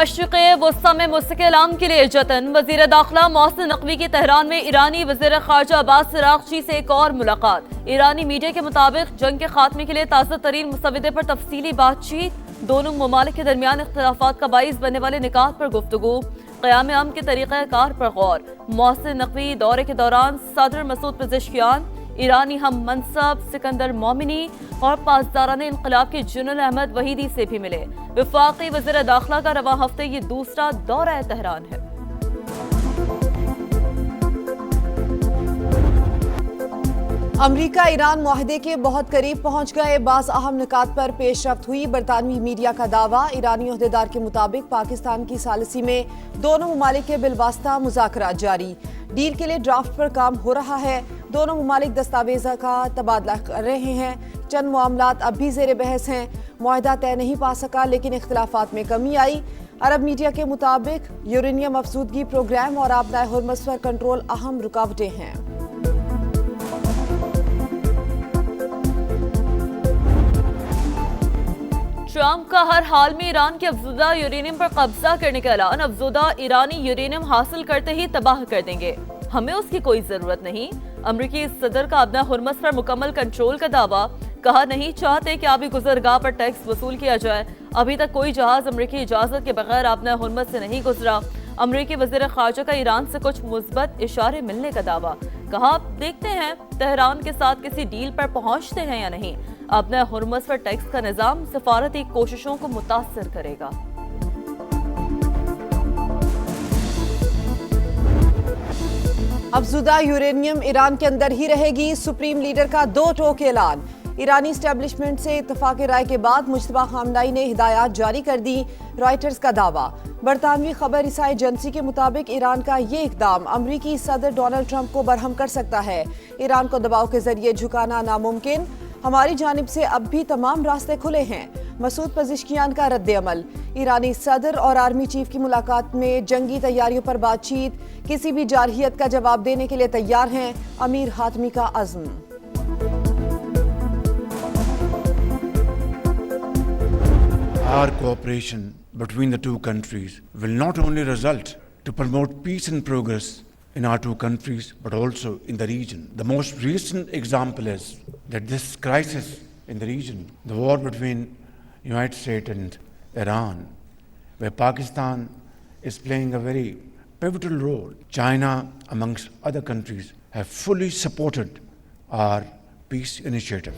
مشرق وسطی میں مستقل امن کے لیے جتن. وزیر داخلہ محسن نقوی کی تہران میں ایرانی وزیر خارجہ عباس عراقچی سے ایک اور ملاقات. ایرانی میڈیا کے مطابق جنگ کے خاتمے کے لیے تازہ ترین مسودے پر تفصیلی بات چیت. دونوں ممالک کے درمیان اختلافات کا باعث بننے والے نکات پر گفتگو. قیام امن کے طریقہ کار پر غور. محسن نقوی دورے کے دوران صدر مسعود پزشکیان، ایرانی ہم منصب سکندر مومنی اور پاسداران انقلاب کے جنرل احمد وحیدی سے بھی ملے. وفاقی وزیر داخلہ کا رواں ہفتے یہ دوسرا دورہ تہران ہے. امریکہ ایران معاہدے کے بہت قریب پہنچ گئے. بعض اہم نکات پر پیش رفت ہوئی. برطانوی میڈیا کا دعویٰ. ایرانی عہدیدار کے مطابق پاکستان کی ثالثی میں دونوں ممالک کے بالواسطہ مذاکرات جاری. ڈیل کے لیے ڈرافٹ پر کام ہو رہا ہے. دونوں ممالک دستاویزات کا تبادلہ کر رہے ہیں. چند معاملات اب بھی زیر بحث ہیں. معاہدہ طے نہیں پا سکا لیکن اختلافات میں کمی آئی. عرب میڈیا کے مطابق یورینیم افزودگی پروگرام اور آبنائے ہرمز پر کنٹرول اہم رکاوٹیں ہیں. ٹرمپ کا ہر حال میں ایران کے افزودہ یورینیم پر قبضہ کرنے کا اعلان. افزودہ ایرانی یورینیم حاصل کرتے ہی تباہ کر دیں گے. ہمیں اس کی کوئی ضرورت نہیں. امریکی صدر کا آبنائے ہرمز پر مکمل کنٹرول کا دعویٰ. کہا نہیں چاہتے کہ آبی گزرگاہ پر ٹیکس وصول کیا جائے. ابھی تک کوئی جہاز امریکی اجازت کے بغیر آبنائے ہرمز سے نہیں گزرا. امریکی وزیر خارجہ کا ایران سے کچھ مثبت اشارے ملنے کا دعویٰ. کہا دیکھتے ہیں تہران کے ساتھ کسی ڈیل پر پہنچتے ہیں یا نہیں. آبنائے ہرمز پر ٹیکس کا نظام سفارتی کوششوں کو متاثر کرے گا. افزودہ یورینیم ایران کے اندر ہی رہے گی. سپریم لیڈر کا دو ٹوک اعلان. ایرانی اسٹیبلشمنٹ سے اتفاق رائے کے بعد مجتبیٰ خامنہئی نے ہدایات جاری کر دی. رائٹرز کا دعویٰ. برطانوی خبر رساں ایجنسی کے مطابق ایران کا یہ اقدام امریکی صدر ڈونلڈ ٹرمپ کو برہم کر سکتا ہے. ایران کو دباؤ کے ذریعے جھکانا ناممکن. ہماری جانب سے اب بھی تمام راستے کھلے ہیں. مسعود پزشکیان کا رد عمل. ایرانی صدر اور آرمی چیف کی ملاقات میں جنگی تیاریوں پر بات چیت. کسی بھی جارحیت کا جواب دینے کے لیے تیار ہیں. امیر حاتمی کا عزم. Our cooperation between the two countries will not only result to promote peace and progress in our two countries, but also in the region. The most recent example is that this crisis in the region, the war between United States and Iran, where Pakistan is playing a very pivotal role. China, amongst other countries, have fully supported our peace initiative.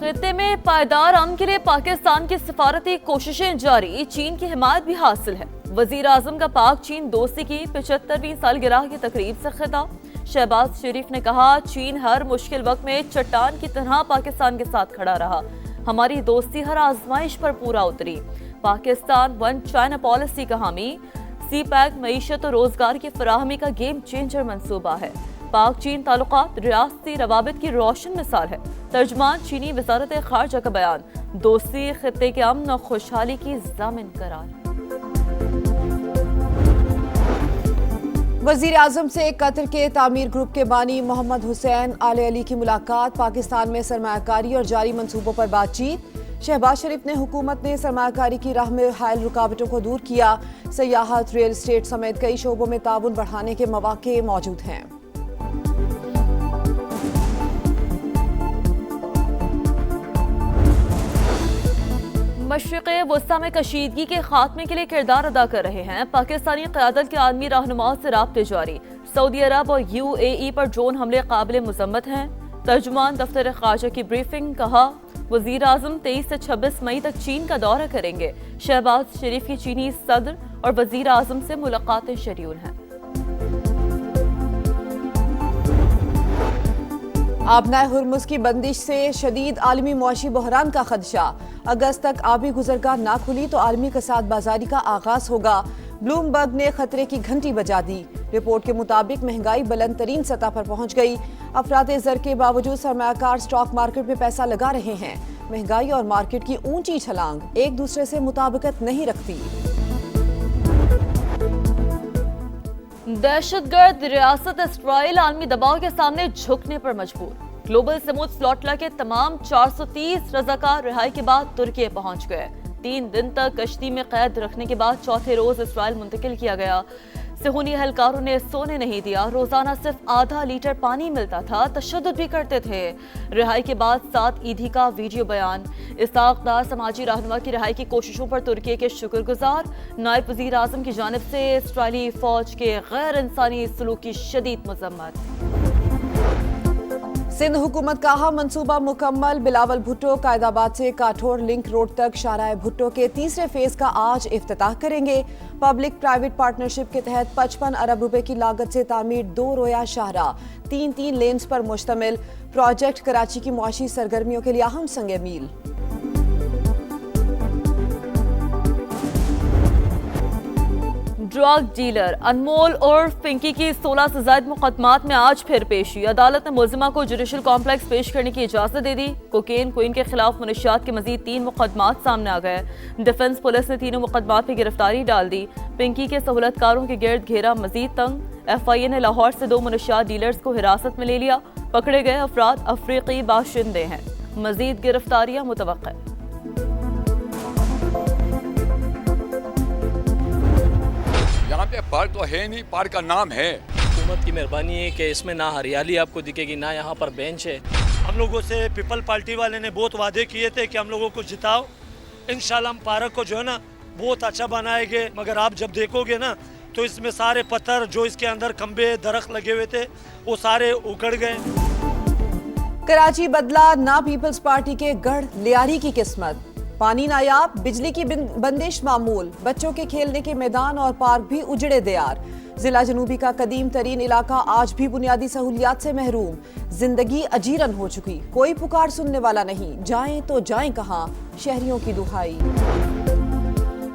خطے میں پائیدار امن کے لیے پاکستان کی سفارتی کوششیں جاری. چین کی حمایت بھی حاصل ہے. وزیر اعظم کا پاک چین دوستی کی 75ویں سالگرہ کی تقریب سے خطاب. شہباز شریف نے کہا چین ہر مشکل وقت میں چٹان کی طرح پاکستان کے ساتھ کھڑا رہا. ہماری دوستی ہر آزمائش پر پورا اتری. پاکستان ون چائنا پالیسی کا حامی. سی پیک معیشت و روزگار کی فراہمی کا گیم چینجر منصوبہ ہے. پاک چین تعلقات ریاستی روابط کی روشن مثال ہے. ترجمان چینی وزارت خارجہ کا بیان. دوستی خطے کے امن و خوشحالی کی ضامن قرار. وزیر اعظم سے قطر کے تعمیر گروپ کے بانی محمد حسین آل علی کی ملاقات. پاکستان میں سرمایہ کاری اور جاری منصوبوں پر بات چیت. شہباز شریف نے حکومت نے سرمایہ کاری کی راہ میں حائل رکاوٹوں کو دور کیا. سیاحت، ریل اسٹیٹ سمیت کئی شعبوں میں تعاون بڑھانے کے مواقع موجود ہیں. مشرق وسطی میں کشیدگی کے خاتمے کے لیے کردار ادا کر رہے ہیں. پاکستانی قیادت کے عالمی رہنماؤں سے رابطے جاری. سعودی عرب اور UAE پر ڈرون حملے قابل مذمت ہیں. ترجمان دفتر خارجہ کی بریفنگ. کہا وزیر اعظم 23 سے 26 مئی تک چین کا دورہ کریں گے. شہباز شریف کی چینی صدر اور وزیر اعظم سے ملاقاتیں شیڈول ہیں. آبنائے ہرمز کی بندش سے شدید عالمی معاشی بحران کا خدشہ. اگست تک آبی گزرگاہ نہ کھلی تو عالمی کساد بازاری کا آغاز ہوگا. بلومبرگ نے خطرے کی گھنٹی بجا دی. رپورٹ کے مطابق مہنگائی بلند ترین سطح پر پہنچ گئی. افراط زر کے باوجود سرمایہ کار اسٹاک مارکیٹ میں پیسہ لگا رہے ہیں. مہنگائی اور مارکیٹ کی اونچی چھلانگ ایک دوسرے سے مطابقت نہیں رکھتی. دہشت گرد ریاست اسرائیل عالمی دباؤ کے سامنے جھکنے پر مجبور. گلوبل سموتھ سلوٹلا کے تمام 430 رضاکار رہائی کے بعد ترکی پہنچ گئے. 3 दिन तक कश्ती में कैद रखने के बाद चौथे रोज इसराइल मुंतकिल किया गया। सेहूनी एहलकारों ने सोने नहीं दिया, रोजाना सिर्फ आधा लीटर पानी मिलता था, तशद्दुद भी करते थे। रिहाई के बाद 7 ईदी का वीडियो बयान। इस्हाक डार समाजी रहनुमा की रिहाई की कोशिशों पर तुर्की के शुक्रगुजार। नायब वजीर आजम की जानिब से इसराइली फौज के गैर इंसानी सलूक की शदीद मजम्मत। सिंध हुकूमत का अहम मंसूबा मुकम्मल। बिलावल भुट्टो कायदाबाद से काठोर लिंक रोड तक शाहराह भुट्टो के तीसरे फेज का आज इफ्तिताह करेंगे। पब्लिक प्राइवेट पार्टनरशिप के तहत 55 अरब रुपए की लागत से तामीर 2 रोया शाहराह 3 लेन्स पर मुश्तमिल प्रोजेक्ट कराची की मुआशी सरगर्मियों के लिए अहम संग मील। ड्रग डीलर अनमोल और पिंकी की 16 से ज्यादा मुकदमात में आज फिर पेशी। अदालत ने मुलजिमा को जुडिशल कॉम्प्लेक्स पेश करने की इजाजत दे दी। कोकेन क्वीन के खिलाफ मुनशियात के मजीद 3 मुकदमात सामने आ गए। डिफेंस पुलिस ने तीनों मुकदमात में गिरफ्तारी डाल दी। पिंकी के सहूलतकारों के गिर्द घेरा मजीद तंग। FIA ने लाहौर से 2 मुनशियात डीलर्स को हिरासत में ले लिया। पकड़े गए अफराद अफ्रीकी बाशिंदे हैं। मजीद गिरफ्तारियां मुतवक्का। यहाँ पे पार्क तो है नहीं, पार्क का नाम है। हुकूमत की मेहरबानी है कि इसमें ना हरियाली आपको दिखेगी, ना यहाँ पर बेंच है। हम लोगों से पीपल पार्टी वाले ने बहुत वादे किए थे कि हम लोगों को जिताओ, इंशाल्लाह हम पार्क को जो है ना बहुत अच्छा बनाएंगे। मगर आप जब देखोगे ना तो इसमें सारे पत्थर जो इसके अंदर खंबे दरख्त लगे हुए थे वो सारे उखड़ गए। कराची बदला ना पीपल्स पार्टी के गढ़ लियारी की किस्मत। पानी नायाब, बिजली की बंदिश मामूल, बच्चों के खेलने के मैदान और पार्क भी उजड़े दियार। जिला जनूबी का कदीम तरीन इलाका आज भी बुनियादी सहूलियात से महरूम। जिंदगी अजीरन हो चुकी, कोई पुकार सुनने वाला नहीं। जाएं तो जाएं कहां, शहरियों की दुहाई।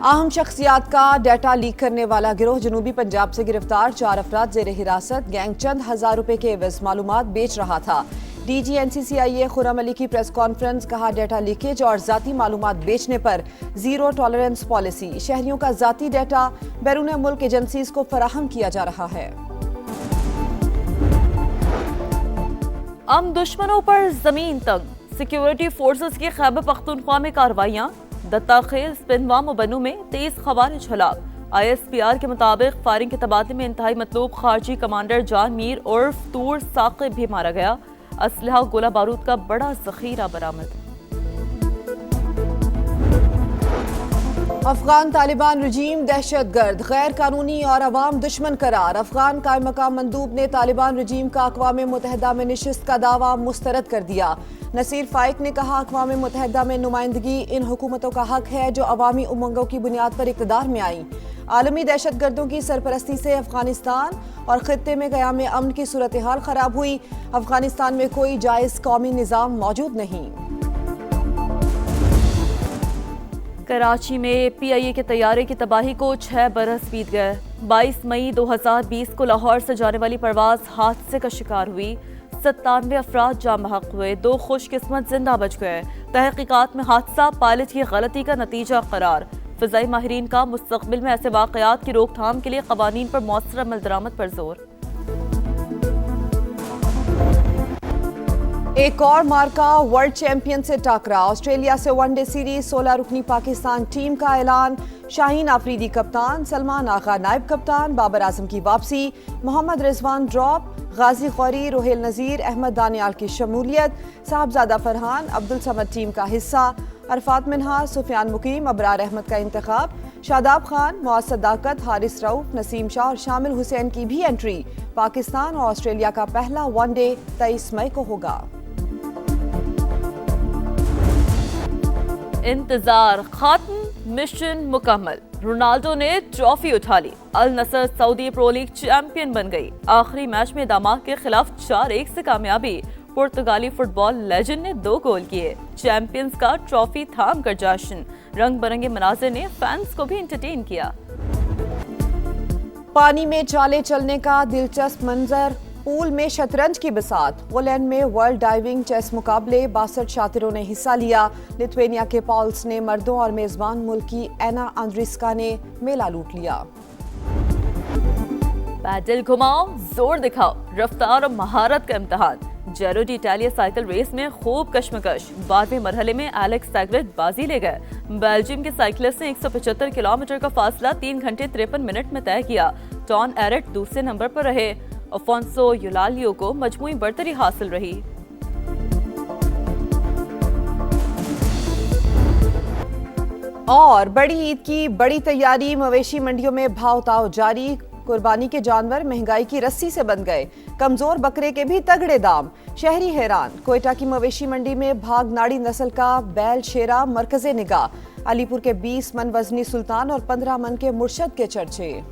अहम शख्सियात का डाटा लीक करने वाला गिरोह जनूबी पंजाब से गिरफ्तार। 4 अफराद जेर हिरासत। गैंग चंद हजार रुपए के एवज मालूमात बेच रहा था। DG NCCIA खुर्रम अली की प्रेस कॉन्फ्रेंस। कहा डाटा लीकेज और जाती मालूमात बेचने पर जीरो टॉलरेंस पॉलिसी। शहरियों का जाती डाटा बैरून मुल्क एजेंसीज को फराहम किया जा रहा है। दुश्मनों पर जमीन तंग। सिक्योरिटी फोर्सेस की खैबर पख्तूनख्वा में कार्रवाइयां। दत्ताखेल, स्पिनवाम और बनू में 23 खवारिज हलाक। ISPR के मुताबिक फायरिंग के तबादले में इंतहाई मतलूब खारजी कमांडर जान मीर उर्फ तूर साकिब भी मारा गया। असलहा गोला बारूद का बड़ा जखीरा बरामद। अफगान तालिबान रजीम दहशतगर्द, गैर कानूनी और अवाम दुश्मन करार। अफगान कायम मकाम मंदूब ने तालिबान रजीम का अक़वाम मुत्तहिदा में नशिस्त का दावा मुस्तरद कर दिया। नसीर फाइक ने कहा अक़वाम मुत्तहिदा में नुमाइंदगी इन हुकूमतों का हक है जो अवामी उमंगों की बुनियाद पर इक़्तिदार में आई। आलमी दहशतगर्दों की सरपरस्ती से अफगानिस्तान और खित्ते में क़याम अमन की सूरत हाल खराब हुई। अफगानिस्तान में कोई जायज़ कौमी निज़ाम मौजूद नहीं। कराची में PIA के तैयारे की तबाही को 6 बरस बीत गए। 22 मई 2020 को लाहौर से जाने वाली परवाज हादसे का शिकार हुई। 97 अफराद जाँ बहक हुए, 2 खुशकिस्मत जिंदा बच गए। तहकीकात में हादसा पायलट की गलती का नतीजा करार। फ़िज़ाई माहिरीन का मुस्तक़बिल में ऐसे वाक़यात की रोकथाम के लिए क़वानीन पर मौसर अमल दरामद पर जोर। एक और मार्का वर्ल्ड चैंपियन से टाकरा। ऑस्ट्रेलिया से वनडे सीरीज 16 रुकनी पाकिस्तान टीम का ऐलान। शाहीन आफरीदी कप्तान, सलमान आगा नायब कप्तान। बाबर आजम की वापसी। मोहम्मद रिजवान ड्रॉप। गाजी गौरी, रोहेल नज़ीर, अहमद दानियाल की शमूलियत। साहबजादा फरहान, अब्दुल समद टीम का हिस्सा। अरफात मिन्हाज, सुफियान मुकीम, अबरार अहमद का इंतखाब। शादाब खान, मुआज़ सदाकत, हारिस रऊफ, नसीम शाह और शामिल हुसैन की भी एंट्री। पाकिस्तान और ऑस्ट्रेलिया का पहला वनडे 23 मई को होगा। इंतजार खत्म, मिशन मुकम्मल। रोनाल्डो ने ट्रॉफी उठा ली। अल नसर सऊदी प्रो लीग चैंपियन बन गई। आखिरी मैच में दामाक के खिलाफ 4-1 से कामयाबी। पुर्तगाली फुटबॉल लेजेंड ने 2 गोल किए। चैंपियंस का ट्रॉफी थाम कर जश्न। रंग बिरंगे मनाजिर ने फैंस को भी एंटरटेन किया। पानी में चाले चलने का दिलचस्प मंजर। पूल में शतरंज की बिसात। पोलैंड में वर्ल्ड डाइविंग चेस मुकाबले 62 शातिरों ने हिस्सा लिया। लिथुआनिया के पॉल्स ने मर्दों और मेजबान मुल्क की एना आंद्रिस्का ने मेला लूट लिया। पैडल घुमाओ, जोर दिखाओ, रफ्तार और महारत का इम्तिहान। जेरो डी इटालिया साइकिल रेस में खूब कश्मकश। 12वें मरहले में एलेक्स सैग्रेड बाजी ले गए। बेल्जियम के साइक्लिस्ट ने 175 किलोमीटर का फासला 3 घंटे 53 मिनट में तय किया। टॉन एरेट दूसरे नंबर पर रहे। अफोंसो युलालियो को मजमूई बरतरी हासिल रही। और बड़ी ईद की बड़ी तैयारी, मवेशी मंडियों में भाव ताव जारी। कुर्बानी के जानवर महंगाई की रस्सी से बंध गए। कमजोर बकरे के भी तगड़े दाम, शहरी हैरान। कोयटा की मवेशी मंडी में भागनाड़ी नस्ल का बैल शेरा मरकज़े निगाह। अलीपुर के 20 मन वजनी सुल्तान और 15 मन के मुर्शद के चर्चे।